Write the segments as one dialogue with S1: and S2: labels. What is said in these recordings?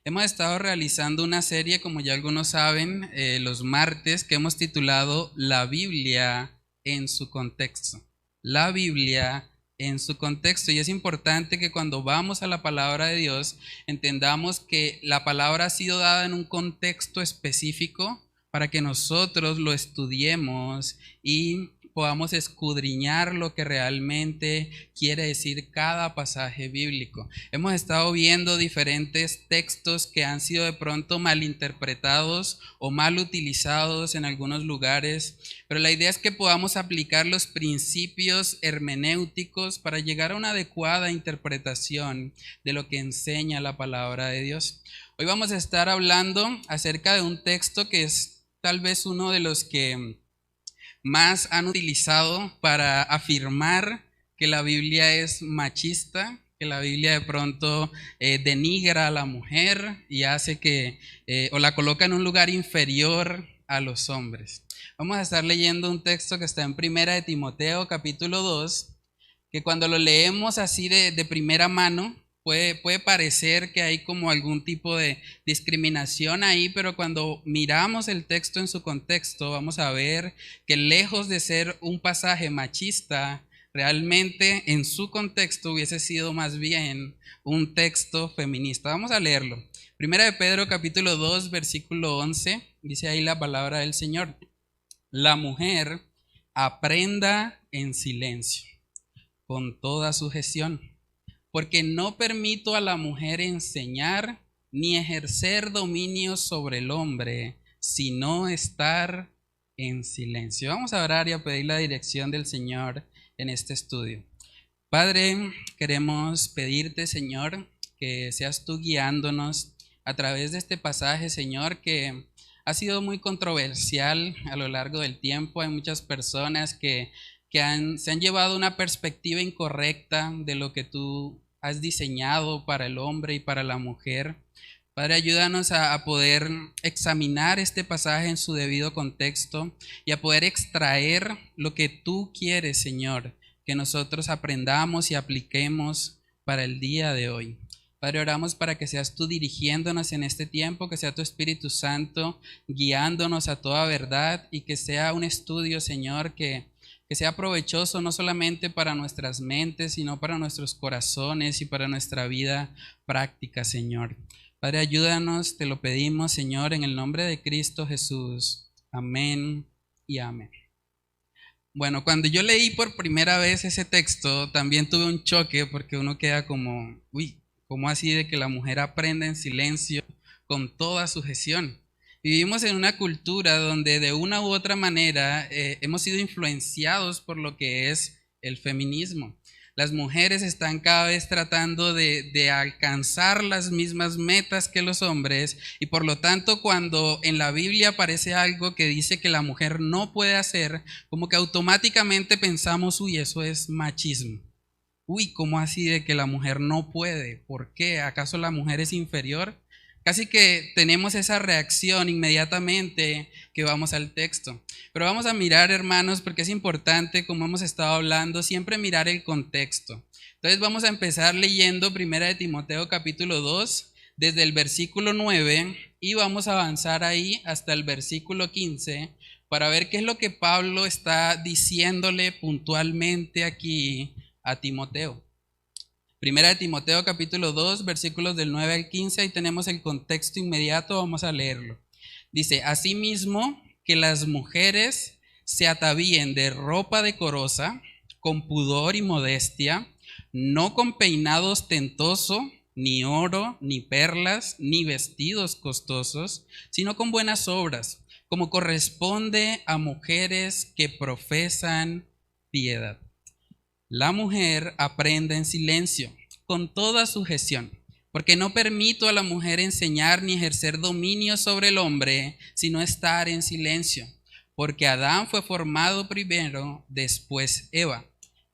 S1: Hemos estado realizando una serie, como ya algunos saben, los martes, que hemos titulado La Biblia en su contexto. La Biblia en su contexto. Y es importante que cuando vamos a la palabra de Dios, entendamos que la palabra ha sido dada en un contexto específico para que nosotros lo estudiemos y podamos escudriñar lo que realmente quiere decir cada pasaje bíblico. Hemos estado viendo diferentes textos que han sido de pronto malinterpretados o mal utilizados en algunos lugares, pero la idea es que podamos aplicar los principios hermenéuticos para llegar a una adecuada interpretación de lo que enseña la palabra de Dios. Hoy vamos a estar hablando acerca de un texto que es tal vez uno de los que más han utilizado para afirmar que la Biblia es machista, que la Biblia de pronto denigra a la mujer y hace que o la coloca en un lugar inferior a los hombres. Vamos a estar leyendo un texto que está en Primera de Timoteo, capítulo 2, que cuando lo leemos así de primera mano, puede parecer que hay como algún tipo de discriminación ahí, pero cuando miramos el texto en su contexto, vamos a ver que lejos de ser un pasaje machista, realmente en su contexto hubiese sido más bien un texto feminista. Vamos a leerlo. Primera de Pedro, capítulo 2, versículo 11, dice ahí la palabra del Señor. La mujer aprenda en silencio, con toda sujeción, porque no permito a la mujer enseñar ni ejercer dominio sobre el hombre, sino estar en silencio. Vamos a orar y a pedir la dirección del Señor en este estudio. Padre, queremos pedirte, Señor, que seas tú guiándonos a través de este pasaje, Señor, que ha sido muy controversial a lo largo del tiempo. Hay muchas personas que se han llevado una perspectiva incorrecta de lo que tú has diseñado para el hombre y para la mujer. Padre, ayúdanos a poder examinar este pasaje en su debido contexto y a poder extraer lo que tú quieres, Señor, que nosotros aprendamos y apliquemos para el día de hoy. Padre, oramos para que seas tú dirigiéndonos en este tiempo, que sea tu Espíritu Santo guiándonos a toda verdad y que sea un estudio, Señor, que sea provechoso no solamente para nuestras mentes, sino para nuestros corazones y para nuestra vida práctica, Señor. Padre, ayúdanos, te lo pedimos, Señor, en el nombre de Cristo Jesús. Amén y amén. Bueno, cuando yo leí por primera vez ese texto, también tuve un choque porque uno queda como, uy, ¿cómo así de que la mujer aprenda en silencio con toda sujeción? Vivimos en una cultura donde de una u otra manera hemos sido influenciados por lo que es el feminismo. Las mujeres están cada vez tratando de alcanzar las mismas metas que los hombres y por lo tanto cuando en la Biblia aparece algo que dice que la mujer no puede hacer, como que automáticamente pensamos, uy, eso es machismo. Uy, ¿cómo así de que la mujer no puede? ¿Por qué? ¿Acaso la mujer es inferior? Casi que tenemos esa reacción inmediatamente que vamos al texto. Pero vamos a mirar, hermanos, porque es importante, como hemos estado hablando, siempre mirar el contexto. Entonces vamos a empezar leyendo Primera de Timoteo capítulo 2, desde el versículo 9, y vamos a avanzar ahí hasta el versículo 15 para ver qué es lo que Pablo está diciéndole puntualmente aquí a Timoteo. Primera de Timoteo capítulo 2, versículos del 9 al 15, ahí tenemos el contexto inmediato, vamos a leerlo. Dice, asimismo, que las mujeres se atavíen de ropa decorosa, con pudor y modestia, no con peinado ostentoso, ni oro, ni perlas, ni vestidos costosos, sino con buenas obras, como corresponde a mujeres que profesan piedad. La mujer aprenda en silencio, con toda sujeción, porque no permito a la mujer enseñar ni ejercer dominio sobre el hombre, sino estar en silencio. Porque Adán fue formado primero, después Eva.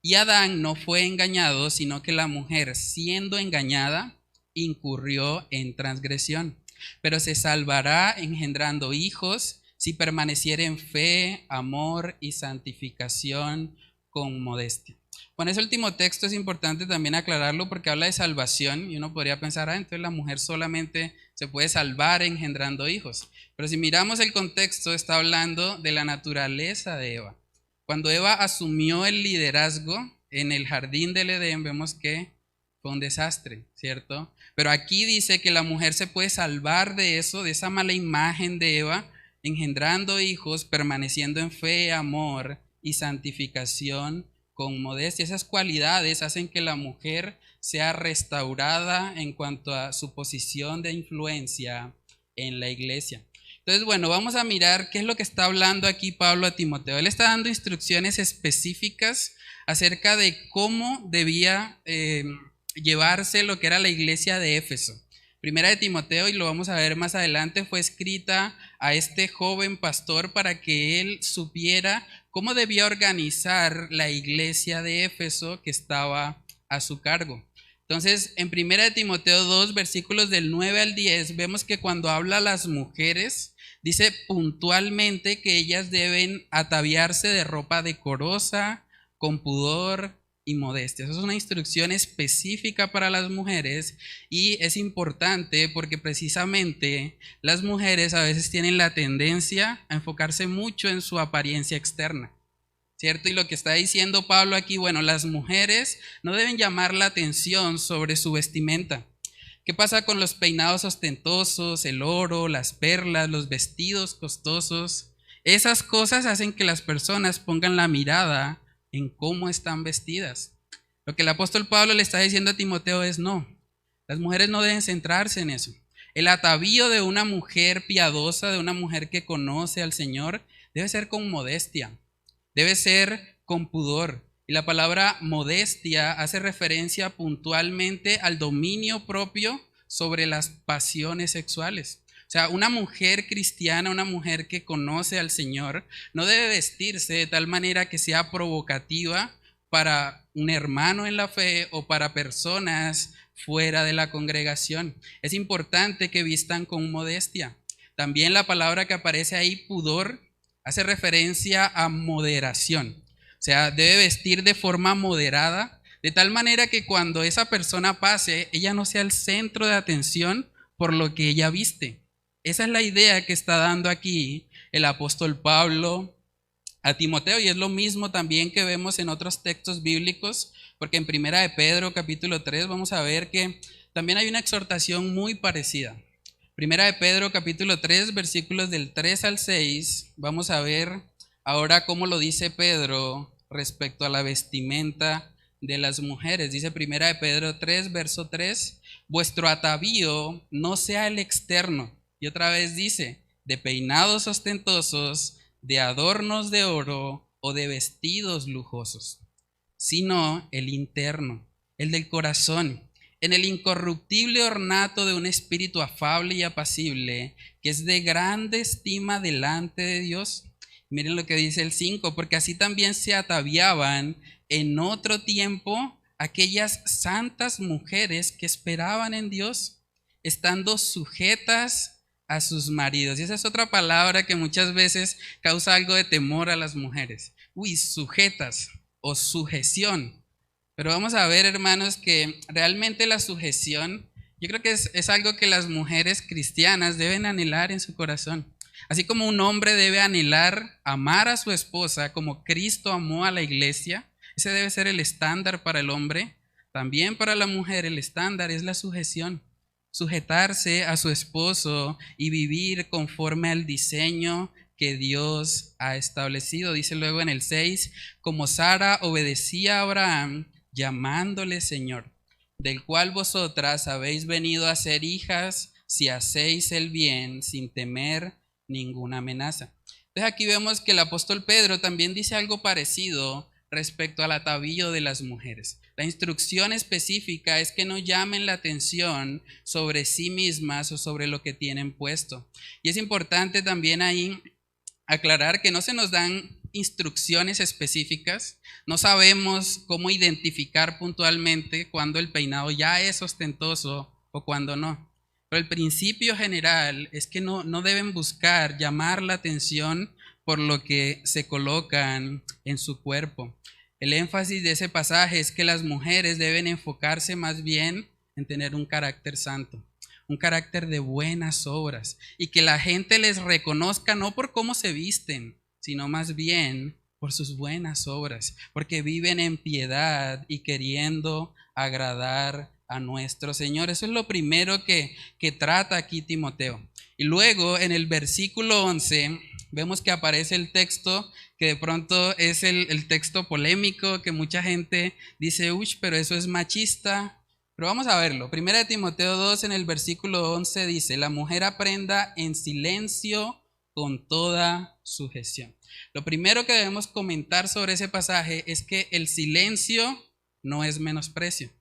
S1: Y Adán no fue engañado, sino que la mujer, siendo engañada, incurrió en transgresión. Pero se salvará engendrando hijos si permaneciere en fe, amor y santificación con modestia. Con ese último texto es importante también aclararlo porque habla de salvación y uno podría pensar, entonces la mujer solamente se puede salvar engendrando hijos. Pero si miramos el contexto, está hablando de la naturaleza de Eva. Cuando Eva asumió el liderazgo en el jardín del Edén, vemos que fue un desastre, ¿cierto? Pero aquí dice que la mujer se puede salvar de eso, de esa mala imagen de Eva, engendrando hijos, permaneciendo en fe, amor y santificación con modestia. Esas cualidades hacen que la mujer sea restaurada en cuanto a su posición de influencia en la iglesia. Entonces, bueno, vamos a mirar qué es lo que está hablando aquí Pablo a Timoteo. Él está dando instrucciones específicas acerca de cómo debía llevarse lo que era la iglesia de Éfeso. Primera de Timoteo, y lo vamos a ver más adelante, fue escrita a este joven pastor para que él supiera cómo debía organizar la iglesia de Éfeso que estaba a su cargo. Entonces, en Primera de Timoteo 2, versículos del 9 al 10, vemos que cuando habla a las mujeres, dice puntualmente que ellas deben ataviarse de ropa decorosa, con pudor y modestia. Esa es una instrucción específica para las mujeres y es importante porque precisamente las mujeres a veces tienen la tendencia a enfocarse mucho en su apariencia externa, ¿cierto? Y lo que está diciendo Pablo aquí, bueno, las mujeres no deben llamar la atención sobre su vestimenta. ¿Qué pasa con los peinados ostentosos, el oro, las perlas, los vestidos costosos? Esas cosas hacen que las personas pongan la mirada en cómo están vestidas. Lo que el apóstol Pablo le está diciendo a Timoteo es no, las mujeres no deben centrarse en eso. El atavío de una mujer piadosa, de una mujer que conoce al Señor, debe ser con modestia, debe ser con pudor. Y la palabra modestia hace referencia puntualmente al dominio propio sobre las pasiones sexuales. O sea, una mujer cristiana, una mujer que conoce al Señor, no debe vestirse de tal manera que sea provocativa para un hermano en la fe o para personas fuera de la congregación. Es importante que vistan con modestia. También la palabra que aparece ahí, pudor, hace referencia a moderación. O sea, debe vestir de forma moderada, de tal manera que cuando esa persona pase, ella no sea el centro de atención por lo que ella viste. Esa es la idea que está dando aquí el apóstol Pablo a Timoteo, y es lo mismo también que vemos en otros textos bíblicos, porque en Primera de Pedro capítulo 3 vamos a ver que también hay una exhortación muy parecida. Primera de Pedro capítulo 3 versículos del 3 al 6, vamos a ver ahora cómo lo dice Pedro respecto a la vestimenta de las mujeres. Dice Primera de Pedro 3 verso 3, vuestro atavío no sea el externo. Y otra vez dice, de peinados ostentosos, de adornos de oro o de vestidos lujosos, sino el interno, el del corazón, en el incorruptible ornato de un espíritu afable y apacible, que es de grande estima delante de Dios. Miren lo que dice el 5, porque así también se ataviaban en otro tiempo aquellas santas mujeres que esperaban en Dios, estando sujetas a sus maridos. Y esa es otra palabra que muchas veces causa algo de temor a las mujeres. Sujetas o sujeción. Pero vamos a ver, hermanos, que realmente la sujeción, yo creo que es algo que las mujeres cristianas deben anhelar en su corazón. Así como un hombre debe anhelar amar a su esposa como Cristo amó a la iglesia, ese debe ser el estándar para el hombre. También para la mujer el estándar es la sujeción. Sujetarse a su esposo y vivir conforme al diseño que Dios ha establecido. Dice luego en el 6, como Sara obedecía a Abraham, llamándole Señor, del cual vosotras habéis venido a ser hijas si hacéis el bien sin temer ninguna amenaza. Entonces aquí vemos que el apóstol Pedro también dice algo parecido respecto al atavío de las mujeres. La instrucción específica es que no llamen la atención sobre sí mismas o sobre lo que tienen puesto. Y es importante también ahí aclarar que no se nos dan instrucciones específicas, no sabemos cómo identificar puntualmente cuando el peinado ya es ostentoso o cuando no. Pero el principio general es que no deben buscar llamar la atención por lo que se colocan en su cuerpo. El énfasis de ese pasaje es que las mujeres deben enfocarse más bien en tener un carácter santo, un carácter de buenas obras, y que la gente les reconozca no por cómo se visten, sino más bien por sus buenas obras, porque viven en piedad y queriendo agradar a nuestro Señor. Eso es lo primero que trata aquí Timoteo. Y luego en el versículo 11 vemos que aparece el texto que de pronto es el texto polémico, que mucha gente dice, uy, pero eso es machista. Pero vamos a verlo. Primera de Timoteo 2 en el versículo 11 dice, la mujer aprenda en silencio con toda sujeción. Lo primero que debemos comentar sobre ese pasaje es que el silencio no es menosprecio.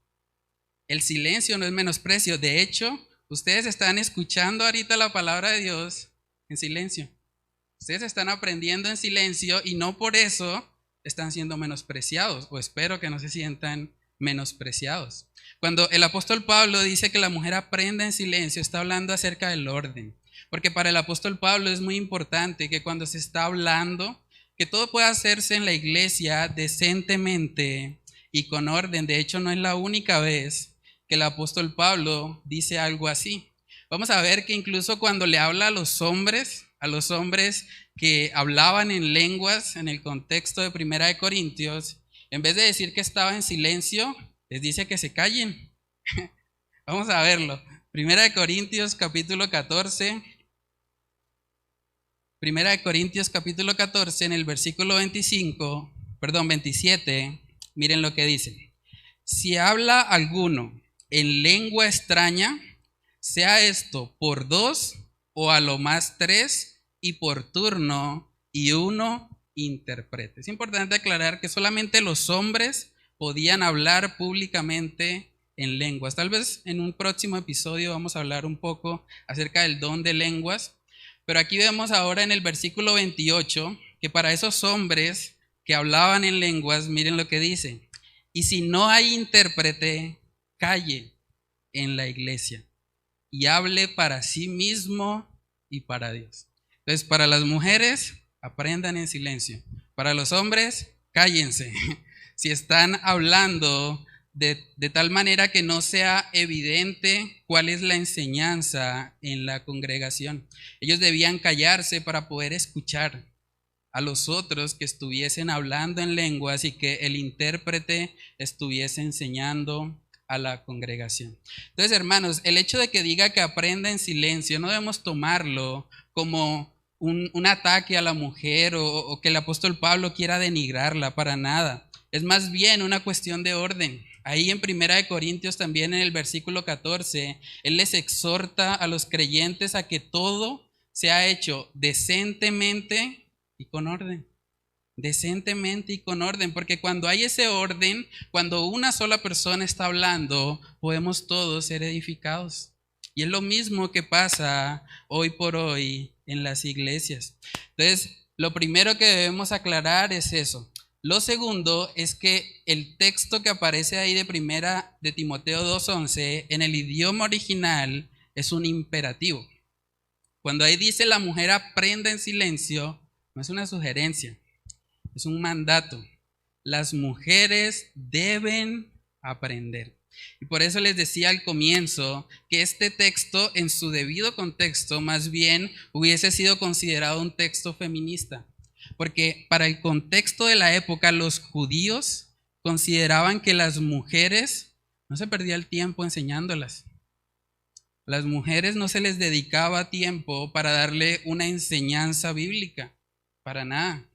S1: El silencio no es menosprecio. De hecho, ustedes están escuchando ahorita la palabra de Dios en silencio. Ustedes están aprendiendo en silencio y no por eso están siendo menospreciados, o espero que no se sientan menospreciados. Cuando el apóstol Pablo dice que la mujer aprenda en silencio, está hablando acerca del orden. Porque para el apóstol Pablo es muy importante que cuando se está hablando, que todo pueda hacerse en la iglesia decentemente y con orden. De hecho, no es la única vez que el apóstol Pablo dice algo así. Vamos a ver que incluso cuando le habla a los hombres que hablaban en lenguas en el contexto de Primera de Corintios, en vez de decir que estaba en silencio, les dice que se callen. Vamos a verlo. Primera de Corintios capítulo 14. Primera de Corintios capítulo 14 en el versículo 27, miren lo que dice. Si habla alguno en lengua extraña, sea esto por 2 o a lo más 3 y por turno y uno interprete. Es importante aclarar que solamente los hombres podían hablar públicamente en lenguas. Tal vez en un próximo episodio vamos a hablar un poco acerca del don de lenguas, pero aquí vemos ahora en el versículo 28 que para esos hombres que hablaban en lenguas, miren lo que dice, y si no hay intérprete, calle en la iglesia y hable para sí mismo y para Dios. Entonces, para las mujeres, aprendan en silencio. Para los hombres, cállense. Si están hablando de tal manera que no sea evidente cuál es la enseñanza en la congregación. Ellos debían callarse para poder escuchar a los otros que estuviesen hablando en lenguas y que el intérprete estuviese enseñando a la congregación. Entonces, hermanos, el hecho de que diga que aprenda en silencio, no debemos tomarlo como un ataque a la mujer o que el apóstol Pablo quiera denigrarla, para nada. Es más bien una cuestión de orden. Ahí en Primera de Corintios también en el versículo 14, él les exhorta a los creyentes a que todo sea hecho decentemente y con orden. Decentemente y con orden, porque cuando hay ese orden, cuando una sola persona está hablando, podemos todos ser edificados. Y es lo mismo que pasa hoy por hoy en las iglesias. Entonces, lo primero que debemos aclarar es eso. Lo segundo es que el texto que aparece ahí de Primera de Timoteo 2:11 en el idioma original es un imperativo. Cuando ahí dice la mujer aprenda en silencio, no es una sugerencia. Es un mandato. Las mujeres deben aprender. Y por eso les decía al comienzo que este texto en su debido contexto más bien hubiese sido considerado un texto feminista. Porque para el contexto de la época los judíos consideraban que las mujeres no se perdía el tiempo enseñándolas. Las mujeres no se les dedicaba tiempo para darle una enseñanza bíblica, para nada.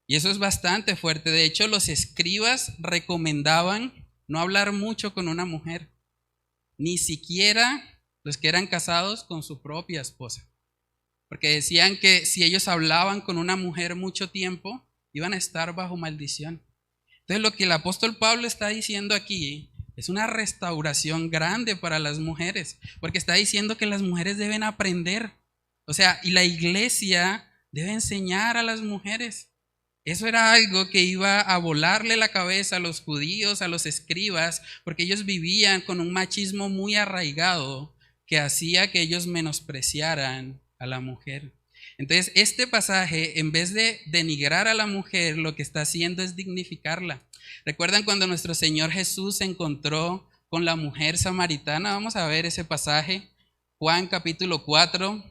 S1: Y eso es bastante fuerte. De hecho, los escribas recomendaban no hablar mucho con una mujer, ni siquiera los que eran casados con su propia esposa. Porque decían que si ellos hablaban con una mujer mucho tiempo, iban a estar bajo maldición. Entonces, lo que el apóstol Pablo está diciendo aquí es una restauración grande para las mujeres, porque está diciendo que las mujeres deben aprender. O sea, y la iglesia debe enseñar a las mujeres. Eso era algo que iba a volarle la cabeza a los judíos, a los escribas, porque ellos vivían con un machismo muy arraigado que hacía que ellos menospreciaran a la mujer. Entonces, este pasaje, en vez de denigrar a la mujer, lo que está haciendo es dignificarla. ¿Recuerdan cuando nuestro Señor Jesús se encontró con la mujer samaritana? Vamos a ver ese pasaje, Juan capítulo 4.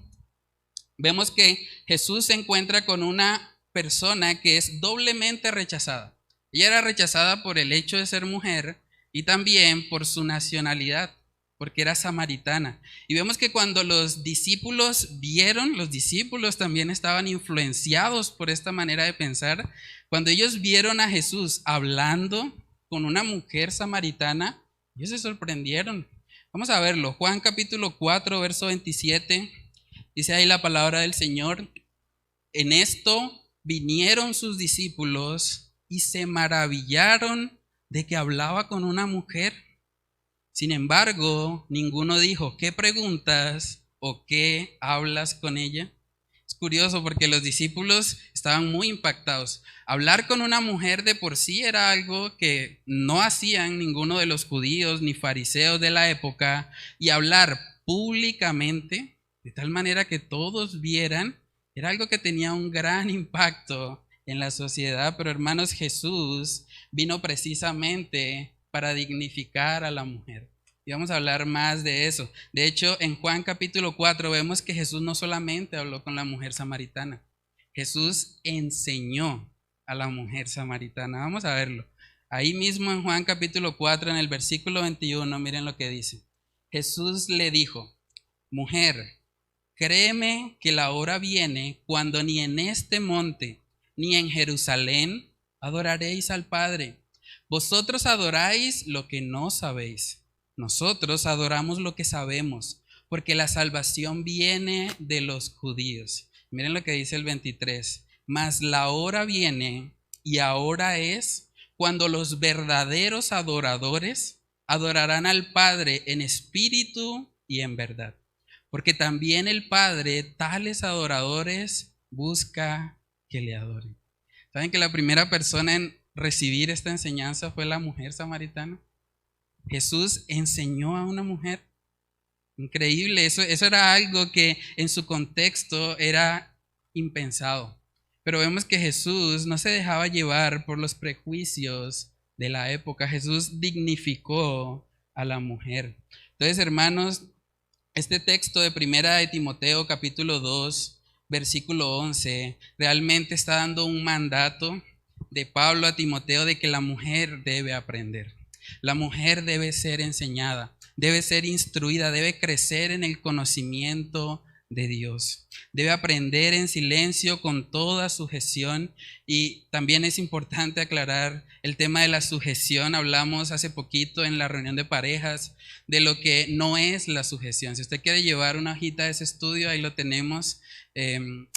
S1: Vemos que Jesús se encuentra con una persona que es doblemente rechazada. Ella era rechazada por el hecho de ser mujer y también por su nacionalidad, porque era samaritana. Y vemos que cuando los discípulos vieron, los discípulos también estaban influenciados por esta manera de pensar. Cuando ellos vieron a Jesús hablando con una mujer samaritana, ellos se sorprendieron. Vamos a verlo. Juan capítulo 4, verso 27. Dice ahí la palabra del Señor: en esto vinieron sus discípulos y se maravillaron de que hablaba con una mujer. Sin embargo, ninguno dijo: ¿qué preguntas o qué hablas con ella? Es curioso porque los discípulos estaban muy impactados. Hablar con una mujer de por sí era algo que no hacían ninguno de los judíos ni fariseos de la época, y hablar públicamente, de tal manera que todos vieran, era algo que tenía un gran impacto en la sociedad. Pero hermanos, Jesús vino precisamente para dignificar a la mujer. Y vamos a hablar más de eso. De hecho, en Juan capítulo 4 vemos que Jesús no solamente habló con la mujer samaritana, Jesús enseñó a la mujer samaritana. Vamos a verlo. Ahí mismo en Juan capítulo 4, en el versículo 21, miren lo que dice. Jesús le dijo: mujer, créeme que la hora viene cuando ni en este monte ni en Jerusalén adoraréis al Padre. Vosotros adoráis lo que no sabéis. Nosotros adoramos lo que sabemos, porque la salvación viene de los judíos. Miren lo que dice el 23. Mas la hora viene, y ahora es, cuando los verdaderos adoradores adorarán al Padre en espíritu y en verdad. Porque también el Padre tales adoradores busca que le adoren. ¿Saben que la primera persona en recibir esta enseñanza fue la mujer samaritana? Jesús enseñó a una mujer. Increíble, eso era algo que en su contexto era impensado. Pero vemos que Jesús no se dejaba llevar por los prejuicios de la época. Jesús dignificó a la mujer. Entonces, hermanos, este texto de Primera de Timoteo capítulo 2, versículo 11, realmente está dando un mandato de Pablo a Timoteo de que la mujer debe aprender. La mujer debe ser enseñada, debe ser instruida, debe crecer en el conocimiento de Dios. Debe aprender en silencio con toda sujeción. Y también es importante aclarar el tema de la sujeción. Hablamos hace poquito en la reunión de parejas de lo que no es la sujeción. Si usted quiere llevar una hojita de ese estudio, ahí lo tenemos.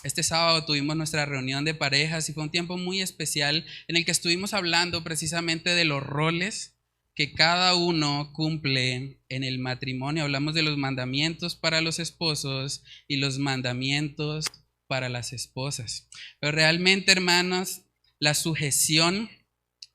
S1: Este sábado tuvimos nuestra reunión de parejas y fue un tiempo muy especial en el que estuvimos hablando precisamente de los roles que cada uno cumple en el matrimonio. Hablamos de los mandamientos para los esposos y los mandamientos para las esposas. Pero realmente, hermanos, la sujeción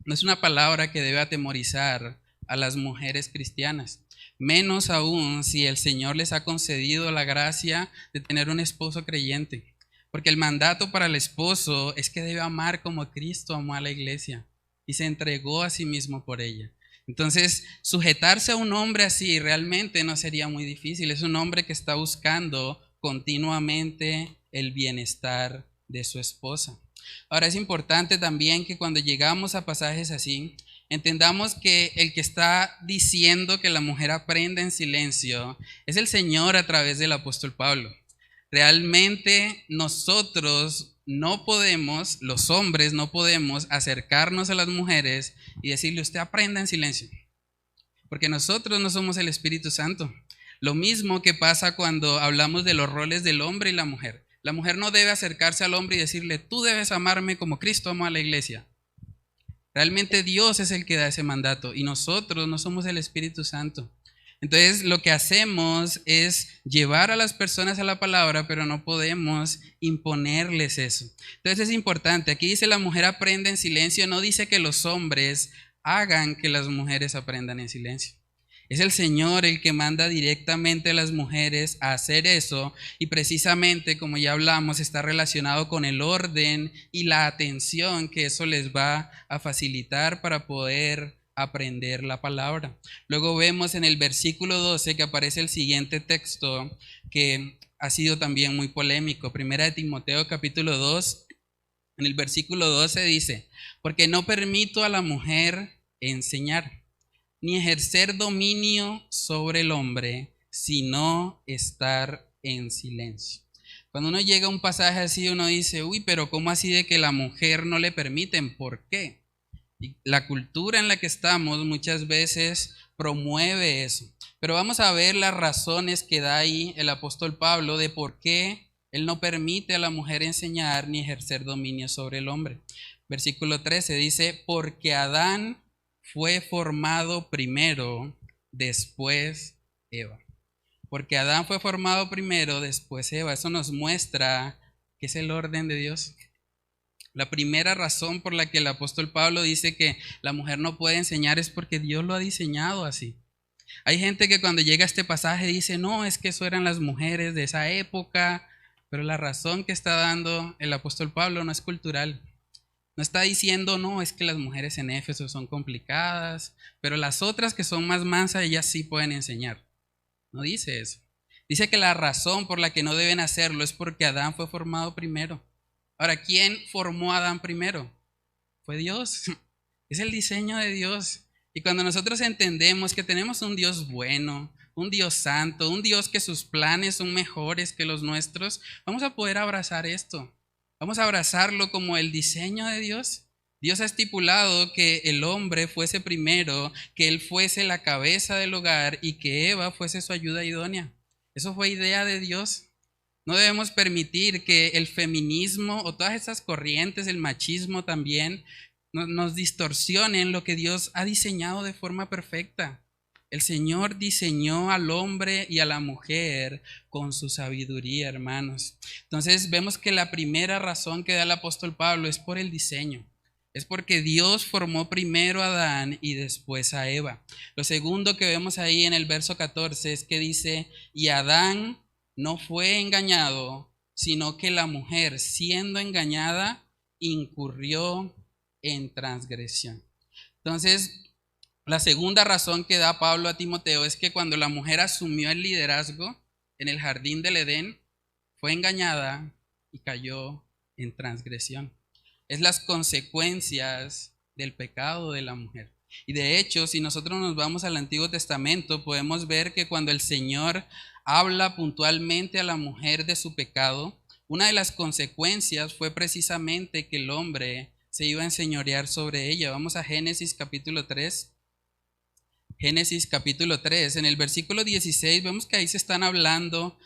S1: no es una palabra que debe atemorizar a las mujeres cristianas, menos aún si el Señor les ha concedido la gracia de tener un esposo creyente. Porque el mandato para el esposo es que debe amar como Cristo amó a la iglesia y se entregó a sí mismo por ella. Entonces, sujetarse a un hombre así realmente no sería muy difícil. Es un hombre que está buscando continuamente el bienestar de su esposa. Ahora, es importante también que cuando llegamos a pasajes así, entendamos que el que está diciendo que la mujer aprenda en silencio es el Señor a través del apóstol Pablo. Realmente nosotros no podemos, los hombres no podemos acercarnos a las mujeres y decirle: usted aprenda en silencio, porque nosotros no somos el Espíritu Santo. Lo mismo que pasa cuando hablamos de los roles del hombre y la mujer. La mujer no debe acercarse al hombre y decirle: tú debes amarme como Cristo amó a la iglesia. Realmente Dios es el que da ese mandato y nosotros no somos el Espíritu Santo. Entonces lo que hacemos es llevar a las personas a la palabra, pero no podemos imponerles eso. Entonces es importante, aquí dice la mujer aprende en silencio, no dice que los hombres hagan que las mujeres aprendan en silencio. Es el Señor el que manda directamente a las mujeres a hacer eso, y precisamente, como ya hablamos, está relacionado con el orden y la atención que eso les va a facilitar para poder aprender la palabra. Luego vemos en el versículo 12 que aparece el siguiente texto que ha sido también muy polémico. Primera de Timoteo capítulo 2, en el versículo 12 dice: porque no permito a la mujer enseñar, ni ejercer dominio sobre el hombre, sino estar en silencio. Cuando uno llega a un pasaje así, uno dice, uy, pero ¿cómo así de que la mujer no le permiten? ¿Por qué? Y la cultura en la que estamos muchas veces promueve eso. Pero vamos a ver las razones que da ahí el apóstol Pablo de por qué él no permite a la mujer enseñar ni ejercer dominio sobre el hombre. Versículo 13 dice, porque Adán fue formado primero, después Eva. Porque Adán fue formado primero, después Eva. Eso nos muestra que es el orden de Dios. La primera razón por la que el apóstol Pablo dice que la mujer no puede enseñar es porque Dios lo ha diseñado así. Hay gente que cuando llega a este pasaje dice, no, es que eso eran las mujeres de esa época, pero la razón que está dando el apóstol Pablo no es cultural. No está diciendo, no, es que las mujeres en Éfeso son complicadas, pero las otras que son más mansas, ellas sí pueden enseñar. No dice eso. Dice que la razón por la que no deben hacerlo es porque Adán fue formado primero. Ahora, ¿quién formó a Adán primero? Fue Dios. Es el diseño de Dios. Y cuando nosotros entendemos que tenemos un Dios bueno, un Dios santo, un Dios que sus planes son mejores que los nuestros, vamos a poder abrazar esto. Vamos a abrazarlo como el diseño de Dios. Dios ha estipulado que el hombre fuese primero, que él fuese la cabeza del hogar y que Eva fuese su ayuda idónea. Eso fue idea de Dios. No debemos permitir que el feminismo o todas esas corrientes, el machismo también, nos distorsionen lo que Dios ha diseñado de forma perfecta. El Señor diseñó al hombre y a la mujer con su sabiduría, hermanos. Entonces vemos que la primera razón que da el apóstol Pablo es por el diseño. Es porque Dios formó primero a Adán y después a Eva. Lo segundo que vemos ahí en el verso 14 es que dice, y Adán no fue engañado, sino que la mujer, siendo engañada, incurrió en transgresión. Entonces, la segunda razón que da Pablo a Timoteo es que cuando la mujer asumió el liderazgo en el jardín del Edén, fue engañada y cayó en transgresión. Es las consecuencias del pecado de la mujer. Y de hecho, si nosotros nos vamos al Antiguo Testamento, podemos ver que cuando el Señor habla puntualmente a la mujer de su pecado, una de las consecuencias fue precisamente que el hombre se iba a enseñorear sobre ella. Vamos a Génesis capítulo 3. Génesis capítulo 3, en el versículo 16 vemos que ahí se están hablando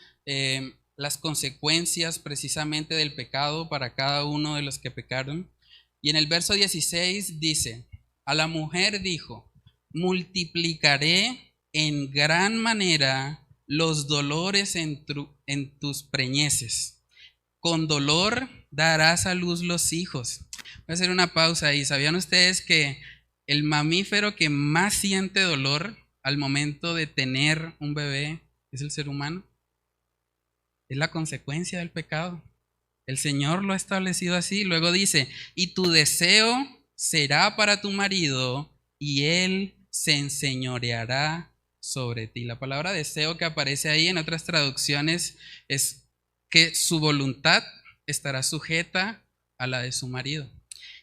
S1: las consecuencias precisamente del pecado para cada uno de los que pecaron. Y en el verso 16 dice, a la mujer dijo, multiplicaré en gran manera los dolores en tus preñeces. Con dolor darás a luz los hijos. Voy a hacer una pausa ahí. ¿Sabían ustedes que el mamífero que más siente dolor al momento de tener un bebé es el ser humano? Es la consecuencia del pecado. El Señor lo ha establecido así. Luego dice, y tu deseo será para tu marido y él se enseñoreará sobre ti. La palabra deseo que aparece ahí en otras traducciones es que su voluntad estará sujeta a la de su marido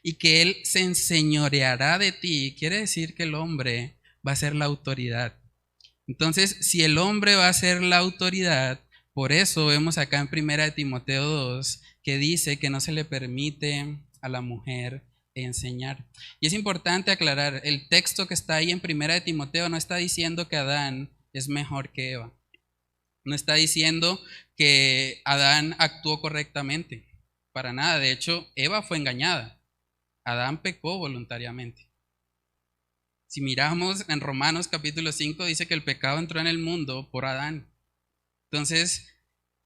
S1: y que él se enseñoreará de ti. Quiere decir que el hombre va a ser la autoridad. Entonces, si el hombre va a ser la autoridad, por eso vemos acá en Primera de Timoteo 2 que dice que no se le permite a la mujer enseñar. Y es importante aclarar, el texto que está ahí en Primera de Timoteo no está diciendo que Adán es mejor que Eva. No está diciendo que Adán actuó correctamente. Para nada. De hecho, Eva fue engañada. Adán pecó voluntariamente. Si miramos en Romanos capítulo 5, dice que el pecado entró en el mundo por Adán. Entonces,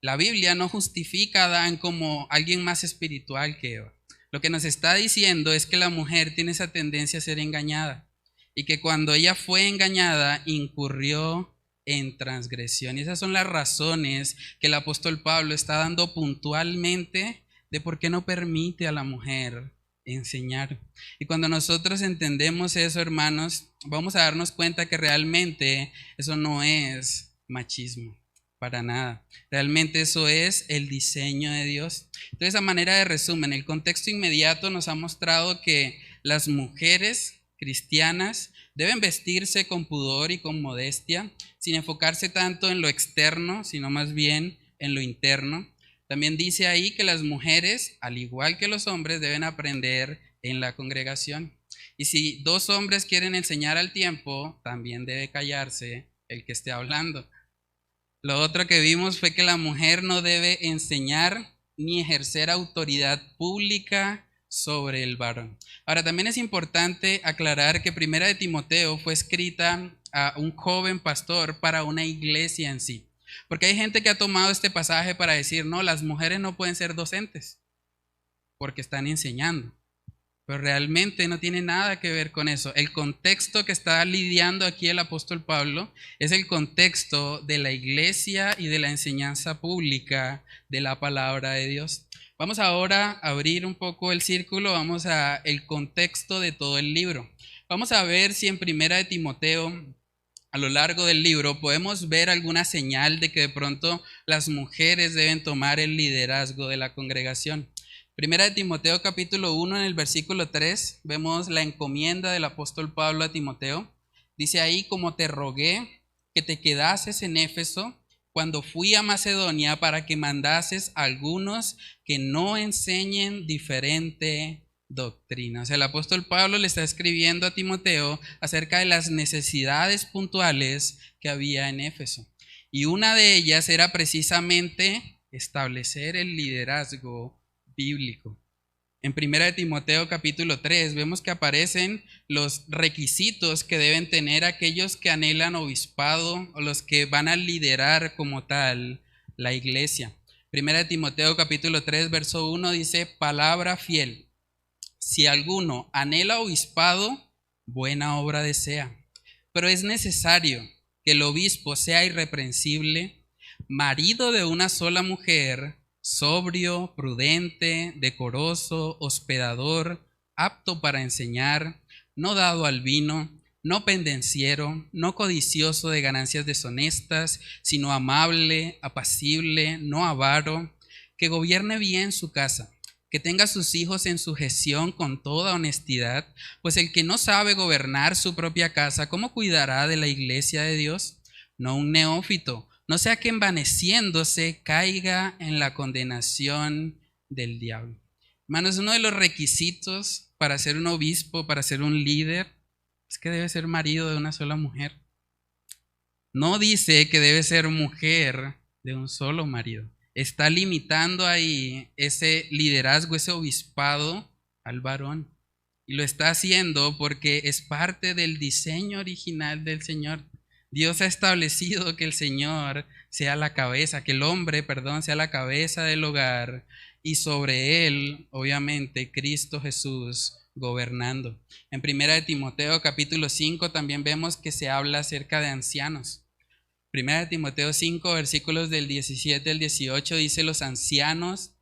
S1: la Biblia no justifica a Adán como alguien más espiritual que Eva. Lo que nos está diciendo es que la mujer tiene esa tendencia a ser engañada. y que cuando ella fue engañada incurrió en transgresión. Y esas son las razones que el apóstol Pablo está dando puntualmente de por qué no permite a la mujer enseñar. Y cuando nosotros entendemos eso, hermanos, vamos a darnos cuenta que realmente eso no es machismo, para nada. Realmente eso es el diseño de Dios. Entonces, a manera de resumen, el contexto inmediato nos ha mostrado que las mujeres cristianas deben vestirse con pudor y con modestia, sin enfocarse tanto en lo externo, sino más bien en lo interno. También dice ahí que las mujeres, al igual que los hombres, deben aprender en la congregación. Y si dos hombres quieren enseñar al tiempo, también debe callarse el que esté hablando. Lo otro que vimos fue que la mujer no debe enseñar ni ejercer autoridad pública sobre el varón. Ahora, también es importante aclarar que Primera de Timoteo fue escrita a un joven pastor para una iglesia en sí. Porque hay gente que ha tomado este pasaje para decir, no, las mujeres no pueden ser docentes porque están enseñando. Pero realmente no tiene nada que ver con eso. El contexto que está lidiando aquí el apóstol Pablo es el contexto de la iglesia y de la enseñanza pública de la palabra de Dios. Vamos ahora a abrir un poco el círculo, vamos a el contexto de todo el libro. Vamos a ver si en Primera de Timoteo, a lo largo del libro, podemos ver alguna señal de que de pronto las mujeres deben tomar el liderazgo de la congregación. Primera de Timoteo capítulo 1 en el versículo 3 vemos la encomienda del apóstol Pablo a Timoteo. Dice ahí, como te rogué que te quedases en Éfeso cuando fui a Macedonia para que mandases a algunos que no enseñen diferente doctrina. O sea, el apóstol Pablo le está escribiendo a Timoteo acerca de las necesidades puntuales que había en Éfeso. Y una de ellas era precisamente establecer el liderazgo bíblico. En Primera de Timoteo capítulo 3 vemos que aparecen los requisitos que deben tener aquellos que anhelan obispado o los que van a liderar como tal la iglesia. Primera de Timoteo capítulo 3 verso 1 dice, palabra fiel. Si alguno anhela obispado, buena obra desea. Pero es necesario que el obispo sea irreprensible, marido de una sola mujer, sobrio, prudente, decoroso, hospedador, apto para enseñar, no dado al vino, no pendenciero, no codicioso de ganancias deshonestas, sino amable, apacible, no avaro, que gobierne bien su casa, que tenga a sus hijos en sujeción con toda honestidad, pues el que no sabe gobernar su propia casa, ¿cómo cuidará de la iglesia de Dios? No un neófito, no sea que envaneciéndose caiga en la condenación del diablo. Hermanos, uno de los requisitos para ser un obispo, para ser un líder, es que debe ser marido de una sola mujer. No dice que debe ser mujer de un solo marido. Está limitando ahí ese liderazgo, ese obispado al varón. Y lo está haciendo porque es parte del diseño original del Señor. Dios ha establecido que el Señor sea la cabeza, que el hombre, sea la cabeza del hogar y sobre él, obviamente, Cristo Jesús gobernando. En Primera de Timoteo capítulo 5 también vemos que se habla acerca de ancianos. Primera de Timoteo 5 versículos del 17 al 18 dice, los ancianos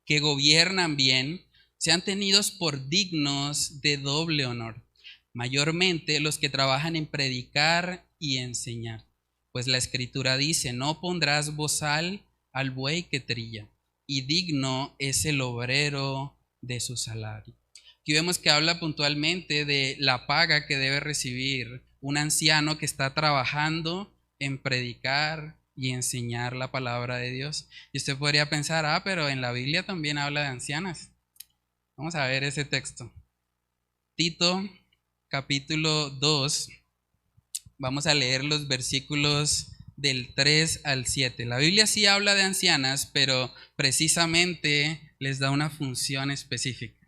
S1: que gobiernan bien sean tenidos por dignos de doble honor, mayormente los que trabajan en predicar y enseñar. Pues la escritura dice, no pondrás bozal al buey que trilla, y digno es el obrero de su salario. Aquí vemos que habla puntualmente de la paga que debe recibir un anciano que está trabajando en predicar y enseñar la palabra de Dios. Y usted podría pensar, pero en la Biblia también habla de ancianas. Vamos a ver ese texto. Tito capítulo 2, vamos a leer los versículos del 3 al 7. La Biblia sí habla de ancianas, pero precisamente les da una función específica.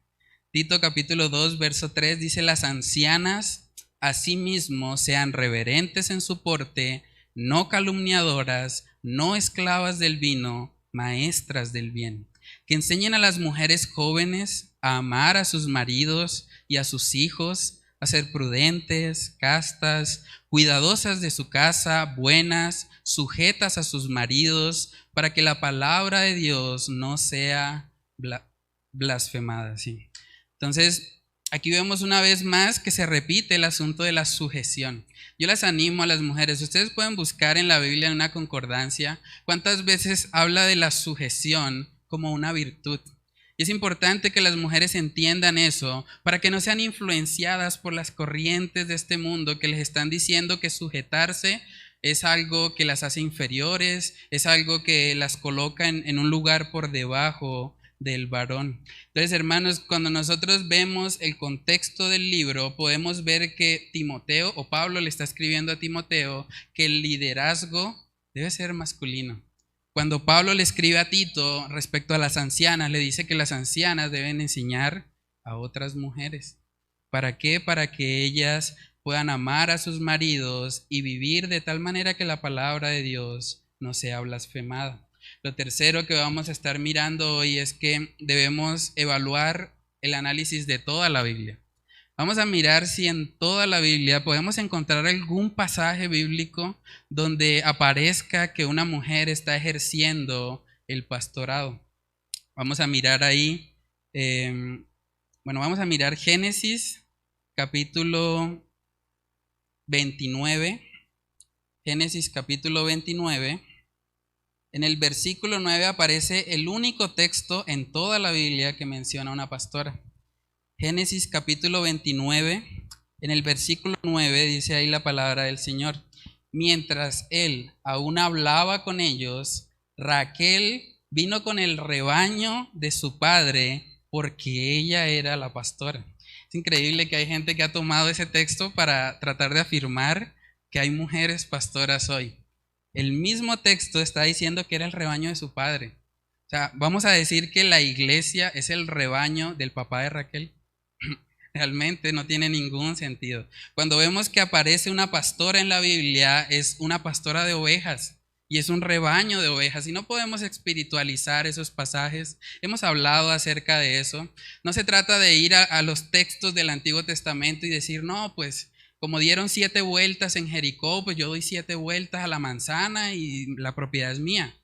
S1: Tito capítulo 2, verso 3 dice, las ancianas asimismo sean reverentes en su porte, no calumniadoras, no esclavas del vino, maestras del bien, que enseñen a las mujeres jóvenes a amar a sus maridos y a sus hijos, a ser prudentes, castas, cuidadosas de su casa, buenas, sujetas a sus maridos, para que la palabra de Dios no sea blasfemada. ¿Sí? Entonces, aquí vemos una vez más que se repite el asunto de la sujeción. Yo las animo a las mujeres, ustedes pueden buscar en la Biblia en una concordancia cuántas veces habla de la sujeción como una virtud. Y es importante que las mujeres entiendan eso para que no sean influenciadas por las corrientes de este mundo que les están diciendo que sujetarse es algo que las hace inferiores, es algo que las coloca en un lugar por debajo del varón. Entonces, hermanos, cuando nosotros vemos el contexto del libro, podemos ver que Timoteo, o Pablo le está escribiendo a Timoteo, que el liderazgo debe ser masculino. Cuando Pablo le escribe a Tito respecto a las ancianas, le dice que las ancianas deben enseñar a otras mujeres. ¿Para qué? Para que ellas puedan amar a sus maridos y vivir de tal manera que la palabra de Dios no sea blasfemada. Lo tercero que vamos a estar mirando hoy es que debemos evaluar el análisis de toda la Biblia. Vamos a mirar si en toda la Biblia podemos encontrar algún pasaje bíblico donde aparezca que una mujer está ejerciendo el pastorado. Vamos a mirar ahí, vamos a mirar Génesis capítulo 29. Génesis capítulo 29. En el versículo 9 aparece el único texto en toda la Biblia que menciona a una pastora. Génesis capítulo 29, en el versículo 9 dice ahí la palabra del Señor. Mientras él aún hablaba con ellos, Raquel vino con el rebaño de su padre porque ella era la pastora. Es increíble que hay gente que ha tomado ese texto para tratar de afirmar que hay mujeres pastoras hoy. El mismo texto está diciendo que era el rebaño de su padre. O sea, vamos a decir que la iglesia es el rebaño del papá de Raquel. Realmente no tiene ningún sentido. Cuando vemos que aparece una pastora en la Biblia, es una pastora de ovejas y es un rebaño de ovejas, y no podemos espiritualizar esos pasajes. Hemos hablado acerca de eso. No se trata de ir a los textos del Antiguo Testamento y decir, no, pues como dieron 7 vueltas en Jericó, pues yo doy 7 vueltas a la manzana y la propiedad es mía.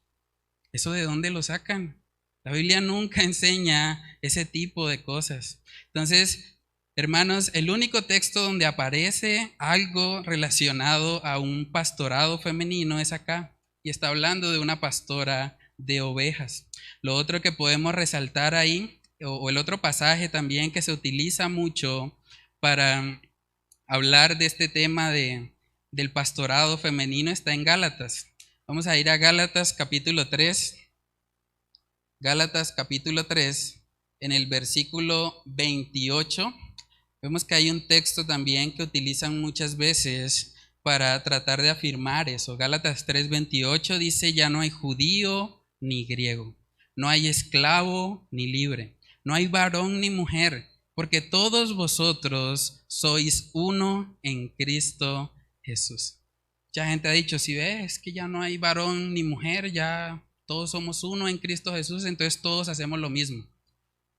S1: ¿Eso de dónde lo sacan? La Biblia nunca enseña ese tipo de cosas. Entonces, hermanos, el único texto donde aparece algo relacionado a un pastorado femenino es acá, y está hablando de una pastora de ovejas. Lo otro que podemos resaltar ahí, o el otro pasaje también que se utiliza mucho para hablar de este tema del pastorado femenino, está en Gálatas. Vamos a ir a Gálatas capítulo 3. Gálatas capítulo 3, en el versículo 28, vemos que hay un texto también que utilizan muchas veces para tratar de afirmar eso. Gálatas 3:28 dice, ya no hay judío ni griego, no hay esclavo ni libre, no hay varón ni mujer, porque todos vosotros sois uno en Cristo Jesús. Mucha gente ha dicho, si ves que ya no hay varón ni mujer, ya todos somos uno en Cristo Jesús, entonces todos hacemos lo mismo.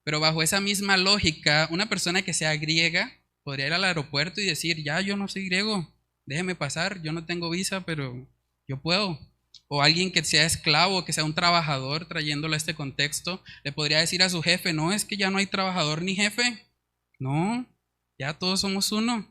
S1: Pero bajo esa misma lógica, una persona que sea griega podría ir al aeropuerto y decir, ya yo no soy griego, déjeme pasar, yo no tengo visa, pero yo puedo. O alguien que sea esclavo, que sea un trabajador, trayéndolo a este contexto, le podría decir a su jefe, no, es que ya no hay trabajador ni jefe. No, ya todos somos uno.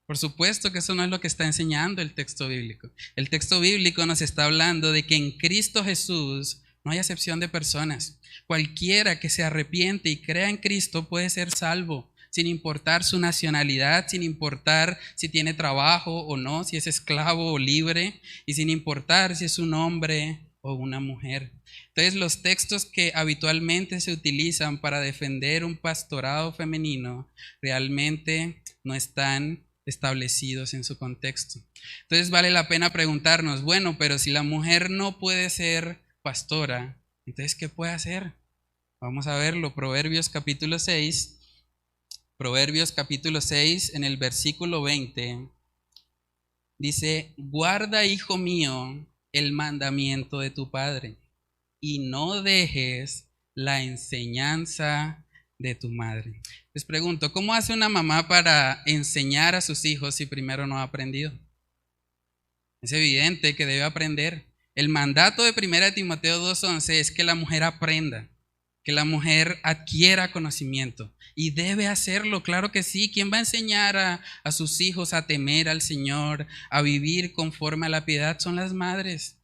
S1: Por supuesto que eso no es lo que está enseñando el texto bíblico. El texto bíblico nos está hablando de que en Cristo Jesús no hay acepción de personas. Cualquiera que se arrepiente y crea en Cristo puede ser salvo, sin importar su nacionalidad, sin importar si tiene trabajo o no, si es esclavo o libre, y sin importar si es un hombre o una mujer. Entonces, los textos que habitualmente se utilizan para defender un pastorado femenino realmente no están establecidos en su contexto. Entonces vale la pena preguntarnos, bueno, pero si la mujer no puede ser pastora, entonces ¿qué puede hacer? Vamos a verlo, Proverbios capítulo 6, en el versículo 20, dice, guarda, hijo mío, el mandamiento de tu padre, y no dejes la enseñanza de tu madre. Les pregunto, ¿cómo hace una mamá para enseñar a sus hijos si primero no ha aprendido? Es evidente que debe aprender. El mandato de 1 Timoteo 2:11 es que la mujer aprenda, que la mujer adquiera conocimiento. Y debe hacerlo, claro que sí. ¿Quién va a enseñar a sus hijos a temer al Señor, a vivir conforme a la piedad? Son las madres.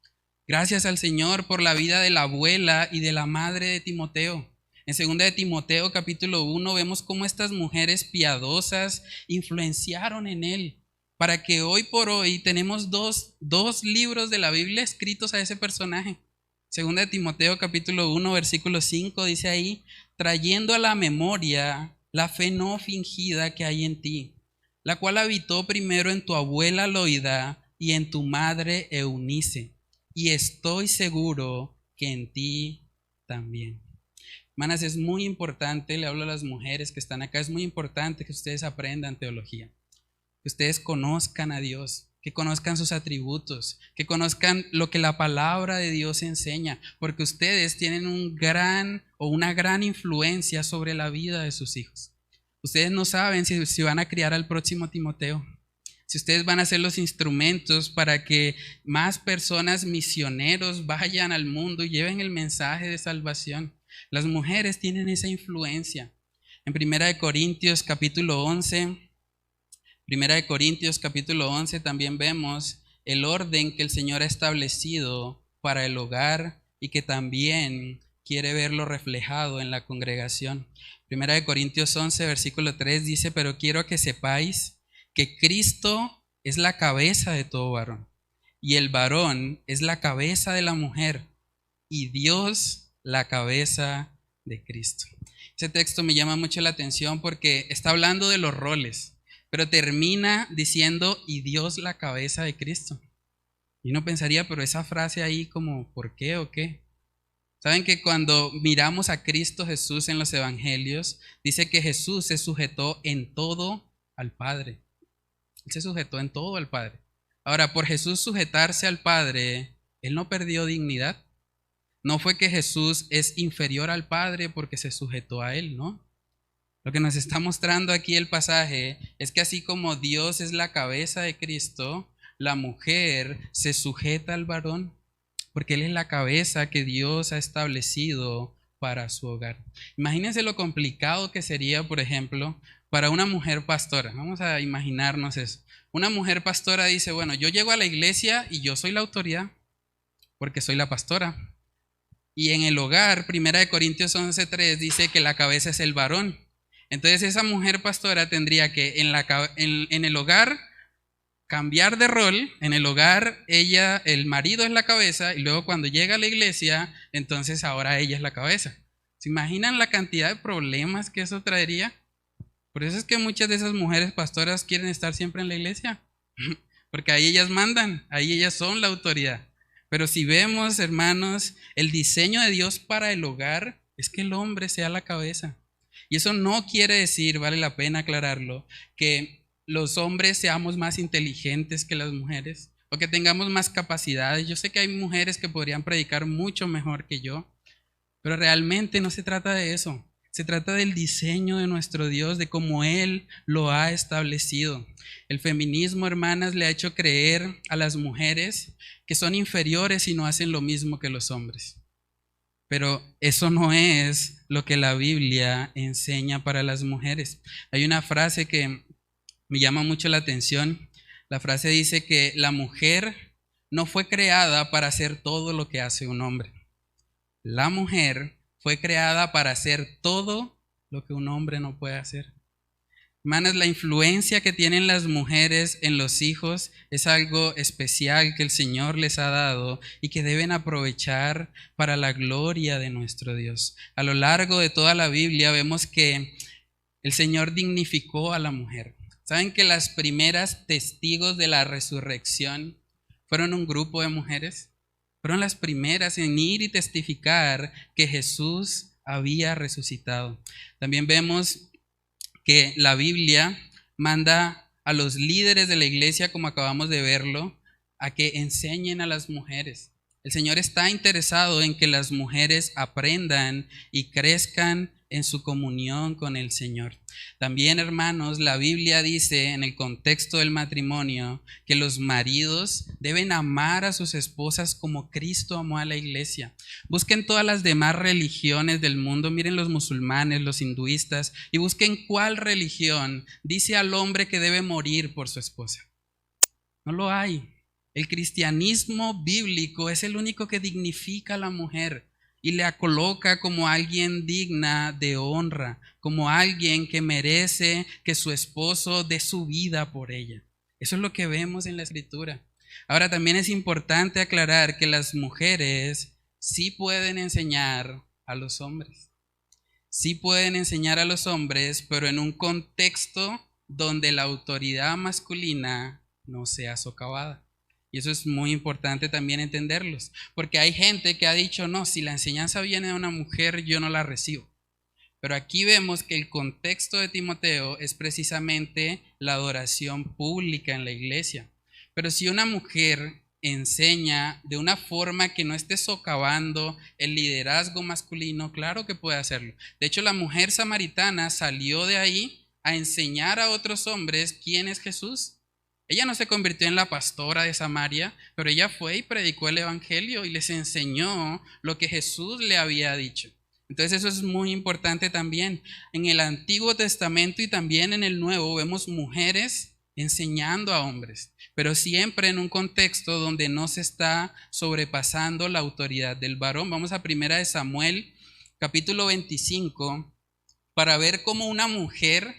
S1: Gracias al Señor por la vida de la abuela y de la madre de Timoteo. En 2 de Timoteo capítulo 1 vemos cómo estas mujeres piadosas influenciaron en él, para que hoy por hoy tenemos dos libros de la Biblia escritos a ese personaje. 2 de Timoteo capítulo 1 versículo 5 dice ahí: trayendo a la memoria la fe no fingida que hay en ti, la cual habitó primero en tu abuela Loida y en tu madre Eunice, y estoy seguro que en ti también. Hermanas, es muy importante, le hablo a las mujeres que están acá, es muy importante que ustedes aprendan teología, que ustedes conozcan a Dios, que conozcan sus atributos, que conozcan lo que la palabra de Dios enseña, porque ustedes tienen una gran influencia sobre la vida de sus hijos. Ustedes no saben si van a criar al próximo Timoteo, si ustedes van a ser los instrumentos para que más personas misioneros vayan al mundo y lleven el mensaje de salvación. Las mujeres tienen esa influencia. En 1 Corintios capítulo 11 también vemos el orden que el Señor ha establecido para el hogar y que también quiere verlo reflejado en la congregación. 1 Corintios 11 versículo 3 dice: pero quiero que sepáis que Cristo es la cabeza de todo varón, y el varón es la cabeza de la mujer, y Dios la cabeza de Cristo. Ese texto me llama mucho la atención porque está hablando de los roles, pero termina diciendo: y Dios la cabeza de Cristo. Y uno pensaría, pero esa frase ahí como, ¿por qué o qué? Saben que cuando miramos a Cristo Jesús en los evangelios, dice que Jesús se sujetó en todo al Padre. Él se sujetó en todo al Padre. Ahora, por Jesús sujetarse al Padre, Él no perdió dignidad. No fue que Jesús es inferior al Padre porque se sujetó a Él, ¿no? Lo que nos está mostrando aquí el pasaje es que así como Dios es la cabeza de Cristo, la mujer se sujeta al varón, porque Él es la cabeza que Dios ha establecido para su hogar. Imagínense lo complicado que sería, por ejemplo, para una mujer pastora. Vamos a imaginarnos eso. Una mujer pastora dice: bueno, yo llego a la iglesia y yo soy la autoridad, porque soy la pastora. Y en el hogar, 1 Corintios 11:3 dice que la cabeza es el varón. Entonces esa mujer pastora tendría que en el hogar cambiar de rol. En el hogar el marido es la cabeza, y luego cuando llega a la iglesia, entonces ahora ella es la cabeza. ¿Se imaginan la cantidad de problemas que eso traería? Por eso es que muchas de esas mujeres pastoras quieren estar siempre en la iglesia, porque ahí ellas mandan, ahí ellas son la autoridad. Pero si vemos, hermanos, el diseño de Dios para el hogar es que el hombre sea la cabeza. Y eso no quiere decir, vale la pena aclararlo, que los hombres seamos más inteligentes que las mujeres o que tengamos más capacidades. Yo sé que hay mujeres que podrían predicar mucho mejor que yo, pero realmente no se trata de eso. Se trata del diseño de nuestro Dios, de cómo Él lo ha establecido. El feminismo, hermanas, le ha hecho creer a las mujeres que son inferiores y no hacen lo mismo que los hombres. Pero eso no es lo que la Biblia enseña para las mujeres. Hay una frase que me llama mucho la atención. La frase dice que la mujer no fue creada para hacer todo lo que hace un hombre. La mujer fue creada para hacer todo lo que un hombre no puede hacer. Hermanas, la influencia que tienen las mujeres en los hijos es algo especial que el Señor les ha dado y que deben aprovechar para la gloria de nuestro Dios. A lo largo de toda la Biblia vemos que el Señor dignificó a la mujer. ¿Saben que las primeras testigos de la resurrección fueron un grupo de mujeres? Fueron las primeras en ir y testificar que Jesús había resucitado. También vemos que la Biblia manda a los líderes de la iglesia, como acabamos de verlo, a que enseñen a las mujeres. El Señor está interesado en que las mujeres aprendan y crezcan en su comunión con el Señor. También, hermanos, la Biblia dice en el contexto del matrimonio que los maridos deben amar a sus esposas como Cristo amó a la iglesia. Busquen todas las demás religiones del mundo, miren los musulmanes, los hinduistas, y busquen cuál religión dice al hombre que debe morir por su esposa. No lo hay. El cristianismo bíblico es el único que dignifica a la mujer y la coloca como alguien digna de honra, como alguien que merece que su esposo dé su vida por ella. Eso es lo que vemos en la Escritura. Ahora, también es importante aclarar que las mujeres sí pueden enseñar a los hombres. Sí pueden enseñar a los hombres, pero en un contexto donde la autoridad masculina no sea socavada. Y eso es muy importante también entenderlos, porque hay gente que ha dicho, no, si la enseñanza viene de una mujer, yo no la recibo. Pero aquí vemos que el contexto de Timoteo es precisamente la adoración pública en la iglesia. Pero si una mujer enseña de una forma que no esté socavando el liderazgo masculino, claro que puede hacerlo. De hecho, la mujer samaritana salió de ahí a enseñar a otros hombres quién es Jesús. Ella no se convirtió en la pastora de Samaria, pero ella fue y predicó el evangelio y les enseñó lo que Jesús le había dicho. Entonces eso es muy importante también. En el Antiguo Testamento y también en el Nuevo vemos mujeres enseñando a hombres, pero siempre en un contexto donde no se está sobrepasando la autoridad del varón. Vamos a 1 Samuel, capítulo 25, para ver cómo una mujer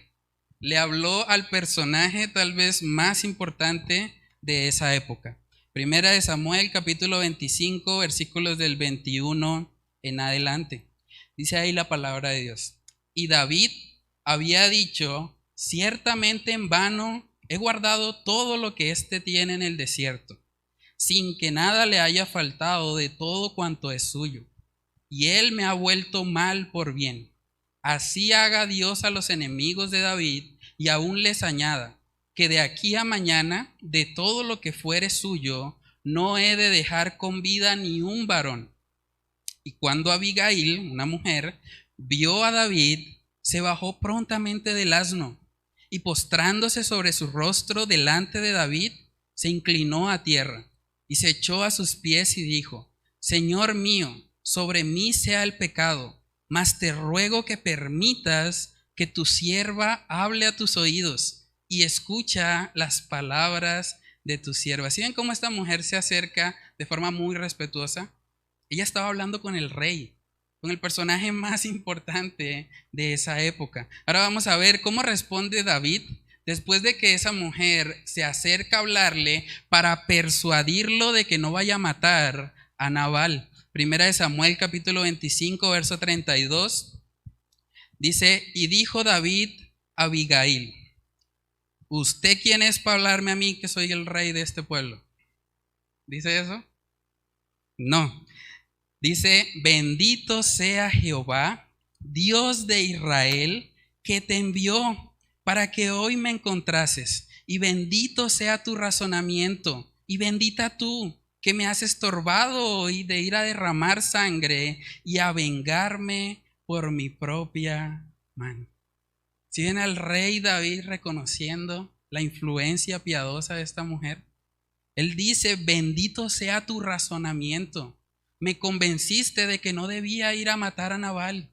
S1: le habló al personaje tal vez más importante de esa época. 1 Samuel, capítulo 25, versículos del 21 en adelante. Dice ahí la palabra de Dios. Y David había dicho, ciertamente en vano he guardado todo lo que éste tiene en el desierto, sin que nada le haya faltado de todo cuanto es suyo. Y él me ha vuelto mal por bien. Así haga Dios a los enemigos de David y aún les añada, que de aquí a mañana de todo lo que fuere suyo no he de dejar con vida ni un varón. Y cuando Abigail, una mujer, vio a David, se bajó prontamente del asno y postrándose sobre su rostro delante de David, se inclinó a tierra y se echó a sus pies y dijo, Señor mío, sobre mí sea el pecado, mas te ruego que permitas que tu sierva hable a tus oídos y escucha las palabras de tu sierva. ¿Sí ven cómo esta mujer se acerca de forma muy respetuosa? Ella estaba hablando con el rey, con el personaje más importante de esa época. Ahora vamos a ver cómo responde David después de que esa mujer se acerca a hablarle para persuadirlo de que no vaya a matar a Nabal. 1 Samuel capítulo 25, verso 32. Dice, y dijo David a Abigail, ¿usted quién es para hablarme a mí que soy el rey de este pueblo? ¿Dice eso? No. Dice, bendito sea Jehová, Dios de Israel, que te envió para que hoy me encontrases. Y bendito sea tu razonamiento, y bendita tú, que me has estorbado hoy de ir a derramar sangre y a vengarme por mi propia mano. Si ven al rey David reconociendo la influencia piadosa de esta mujer, él dice, bendito sea tu razonamiento. Me convenciste de que no debía ir a matar a Nabal.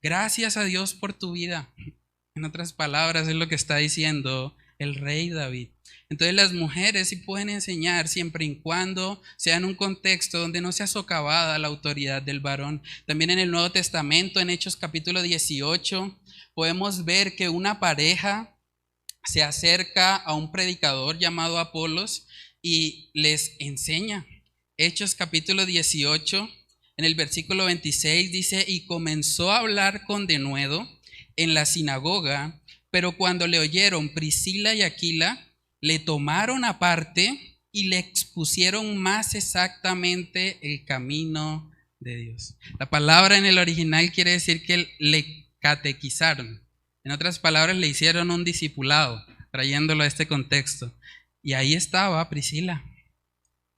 S1: Gracias a Dios por tu vida. En otras palabras, es lo que está diciendo el rey David. Entonces las mujeres sí pueden enseñar siempre y cuando sea en un contexto donde no sea socavada la autoridad del varón. También en el Nuevo Testamento, en Hechos capítulo 18, podemos ver que una pareja se acerca a un predicador llamado Apolos y les enseña. Hechos capítulo 18, en el versículo 26 dice, y comenzó a hablar con denuedo en la sinagoga, pero cuando le oyeron Priscila y Aquila, le tomaron aparte y le expusieron más exactamente el camino de Dios. La palabra en el original quiere decir que le catequizaron. En otras palabras, le hicieron un discipulado, trayéndolo a este contexto. Y ahí estaba Priscila.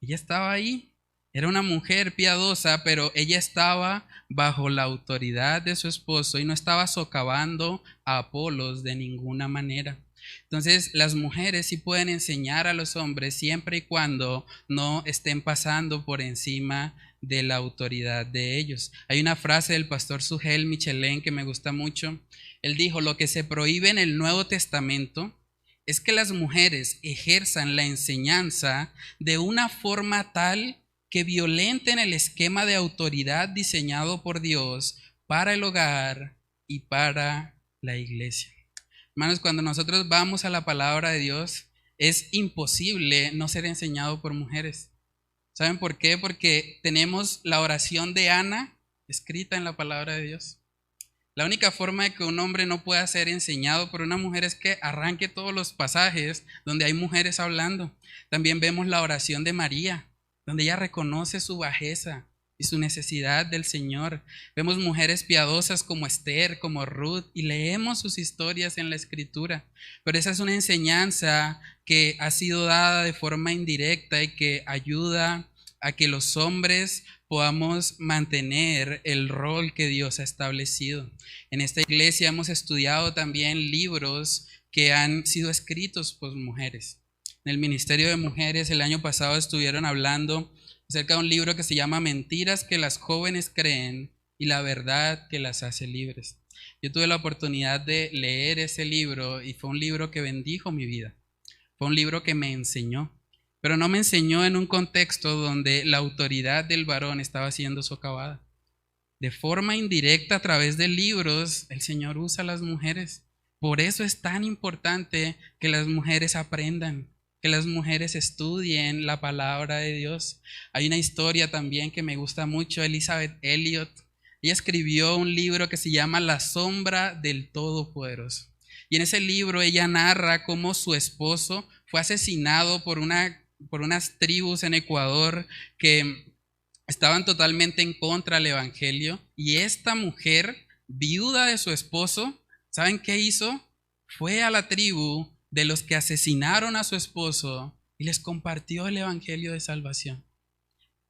S1: Ella estaba ahí. Era una mujer piadosa, pero ella estaba bajo la autoridad de su esposo y no estaba socavando a Apolos de ninguna manera. Entonces, las mujeres sí pueden enseñar a los hombres siempre y cuando no estén pasando por encima de la autoridad de ellos. Hay una frase del pastor Sugel Michelén que me gusta mucho. Él dijo: lo que se prohíbe en el Nuevo Testamento es que las mujeres ejerzan la enseñanza de una forma tal que violenten el esquema de autoridad diseñado por Dios para el hogar y para la iglesia. Hermanos, cuando nosotros vamos a la palabra de Dios, es imposible no ser enseñado por mujeres. ¿Saben por qué? Porque tenemos la oración de Ana escrita en la palabra de Dios. La única forma de que un hombre no pueda ser enseñado por una mujer es que arranque todos los pasajes donde hay mujeres hablando. También vemos la oración de María, donde ella reconoce su bajeza y su necesidad del Señor. Vemos mujeres piadosas como Esther, como Ruth, y leemos sus historias en la Escritura. Pero esa es una enseñanza que ha sido dada de forma indirecta y que ayuda a que los hombres podamos mantener el rol que Dios ha establecido. En esta iglesia hemos estudiado también libros que han sido escritos por mujeres. En el Ministerio de Mujeres el año pasado estuvieron hablando acerca de un libro que se llama Mentiras que las jóvenes creen y la verdad que las hace libres. Yo tuve la oportunidad de leer ese libro y fue un libro que bendijo mi vida. Fue un libro que me enseñó. Pero no me enseñó en un contexto donde la autoridad del varón estaba siendo socavada. De forma indirecta, a través de libros, el Señor usa a las mujeres. Por eso es tan importante que las mujeres aprendan, que las mujeres estudien la palabra de Dios. Hay una historia también que me gusta mucho, Elizabeth Elliot. Ella escribió un libro que se llama La sombra del Todopoderoso. Y en ese libro ella narra cómo su esposo fue asesinado por unas tribus en Ecuador que estaban totalmente en contra del evangelio, y esta mujer, viuda de su esposo, ¿saben qué hizo? Fue a la tribu de los que asesinaron a su esposo y les compartió el evangelio de salvación.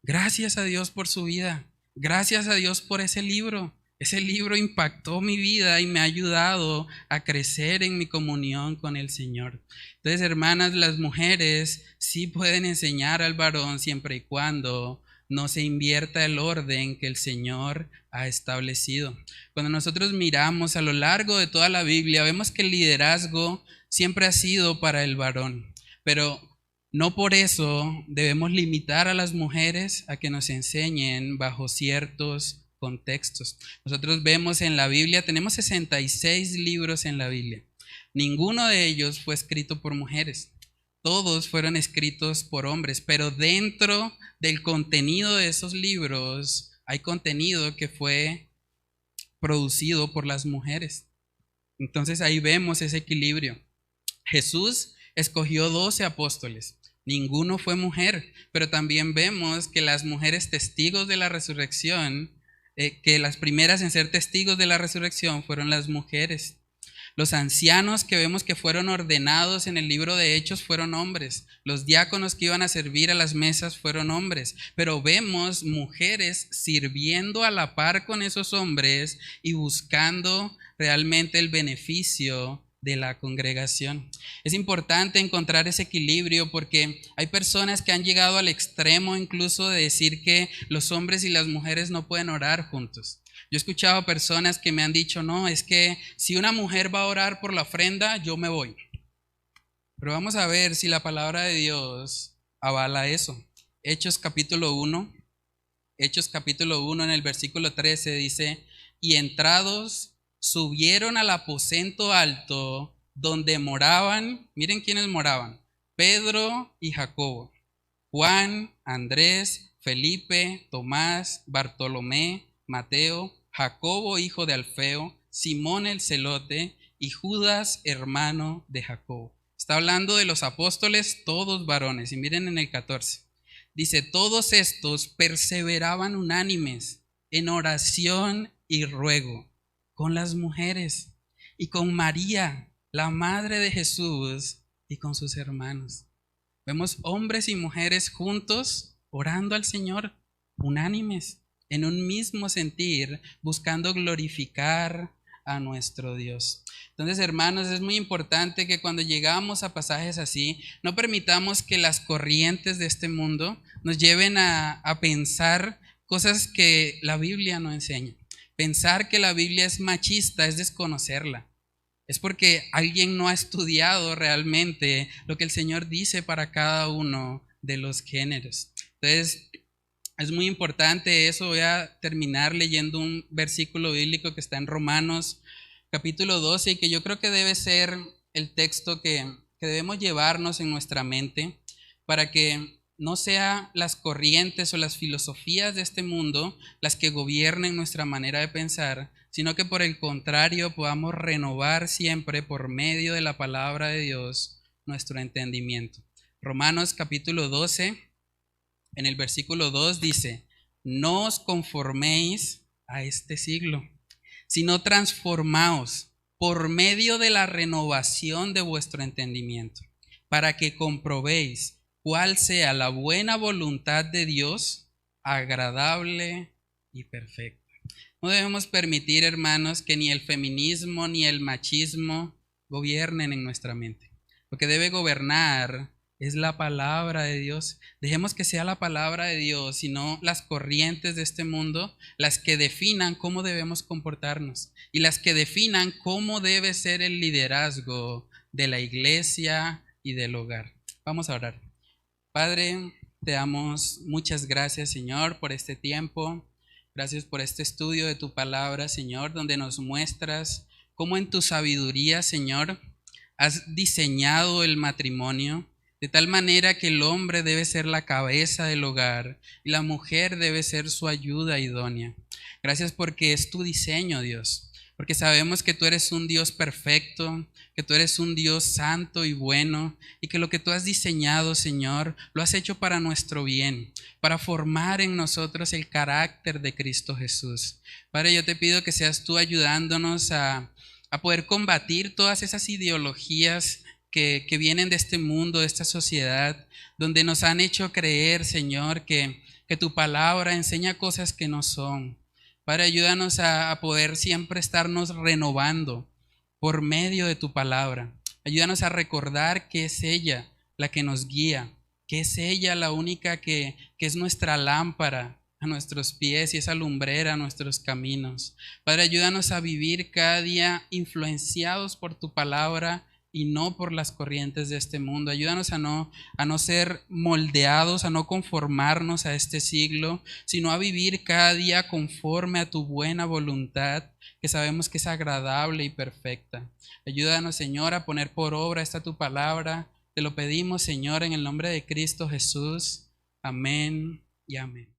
S1: Gracias a Dios por su vida, gracias a Dios por ese libro. Ese libro impactó mi vida y me ha ayudado a crecer en mi comunión con el Señor. Entonces, hermanas, las mujeres sí pueden enseñar al varón siempre y cuando no se invierta el orden que el Señor ha establecido. Cuando nosotros miramos a lo largo de toda la Biblia, vemos que el liderazgo siempre ha sido para el varón, pero no por eso debemos limitar a las mujeres a que nos enseñen bajo ciertos contextos. Nosotros vemos en la Biblia, tenemos 66 libros en la Biblia. Ninguno de ellos fue escrito por mujeres. Todos fueron escritos por hombres, pero dentro del contenido de esos libros hay contenido que fue producido por las mujeres. Entonces ahí vemos ese equilibrio. Jesús escogió 12 apóstoles. Ninguno fue mujer, pero también vemos que las mujeres testigos de la resurrección, que las primeras en ser testigos de la resurrección fueron las mujeres. Los ancianos que vemos que fueron ordenados en el libro de Hechos fueron hombres. Los diáconos que iban a servir a las mesas fueron hombres. Pero vemos mujeres sirviendo a la par con esos hombres y buscando realmente el beneficio de la congregación. Es importante encontrar ese equilibrio porque hay personas que han llegado al extremo incluso de decir que los hombres y las mujeres no pueden orar juntos. Yo he escuchado a personas que me han dicho: no, es que si una mujer va a orar por la ofrenda, yo me voy. Pero vamos a ver si la palabra de Dios avala eso. Hechos capítulo 1 en el versículo 13 dice: y entrados subieron al aposento alto donde moraban, miren quiénes moraban: Pedro y Jacobo, Juan, Andrés, Felipe, Tomás, Bartolomé, Mateo, Jacobo hijo de Alfeo, Simón el celote y Judas hermano de Jacobo. Está hablando de los apóstoles, todos varones. Y miren en el 14. Dice: todos estos perseveraban unánimes en oración y ruego con las mujeres y con María, la madre de Jesús, y con sus hermanos. Vemos hombres y mujeres juntos orando al Señor, unánimes, en un mismo sentir, buscando glorificar a nuestro Dios. Entonces, hermanos, es muy importante que cuando llegamos a pasajes así, no permitamos que las corrientes de este mundo nos lleven a pensar cosas que la Biblia no enseña. Pensar que la Biblia es machista es desconocerla. Es porque alguien no ha estudiado realmente lo que el Señor dice para cada uno de los géneros. Entonces, es muy importante eso. Voy a terminar leyendo un versículo bíblico que está en Romanos capítulo 12 y que yo creo que debe ser el texto que debemos llevarnos en nuestra mente para que no sean las corrientes o las filosofías de este mundo las que gobiernen nuestra manera de pensar, sino que por el contrario podamos renovar siempre por medio de la palabra de Dios nuestro entendimiento. Romanos capítulo 12, en el versículo 2 dice: no os conforméis a este siglo, sino transformaos por medio de la renovación de vuestro entendimiento, para que comprobéis cuál sea la buena voluntad de Dios, agradable y perfecta. No debemos permitir, hermanos, que ni el feminismo ni el machismo gobiernen en nuestra mente. Lo que debe gobernar es la palabra de Dios. Dejemos que sea la palabra de Dios y no las corrientes de este mundo las que definan cómo debemos comportarnos y las que definan cómo debe ser el liderazgo de la iglesia y del hogar. Vamos a orar. Padre, te damos muchas gracias, Señor, por este tiempo. Gracias por este estudio de tu palabra, Señor, donde nos muestras cómo en tu sabiduría, Señor, has diseñado el matrimonio de tal manera que el hombre debe ser la cabeza del hogar y la mujer debe ser su ayuda idónea. Gracias porque es tu diseño, Dios, porque sabemos que tú eres un Dios perfecto, que tú eres un Dios santo y bueno, y que lo que tú has diseñado, Señor, lo has hecho para nuestro bien, para formar en nosotros el carácter de Cristo Jesús. Padre, yo te pido que seas tú ayudándonos a poder combatir todas esas ideologías que vienen de este mundo, de esta sociedad, donde nos han hecho creer, Señor, que tu palabra enseña cosas que no son. Padre, ayúdanos a poder siempre estarnos renovando por medio de tu palabra. Ayúdanos a recordar que es ella la que nos guía, que es ella la única que es nuestra lámpara a nuestros pies y esa lumbrera a nuestros caminos. Padre, ayúdanos a vivir cada día influenciados por tu palabra y no por las corrientes de este mundo. Ayúdanos a no ser moldeados, a no conformarnos a este siglo, sino a vivir cada día conforme a tu buena voluntad, que sabemos que es agradable y perfecta. Ayúdanos, Señor, a poner por obra esta tu palabra. Te lo pedimos, Señor, en el nombre de Cristo Jesús. Amén y amén.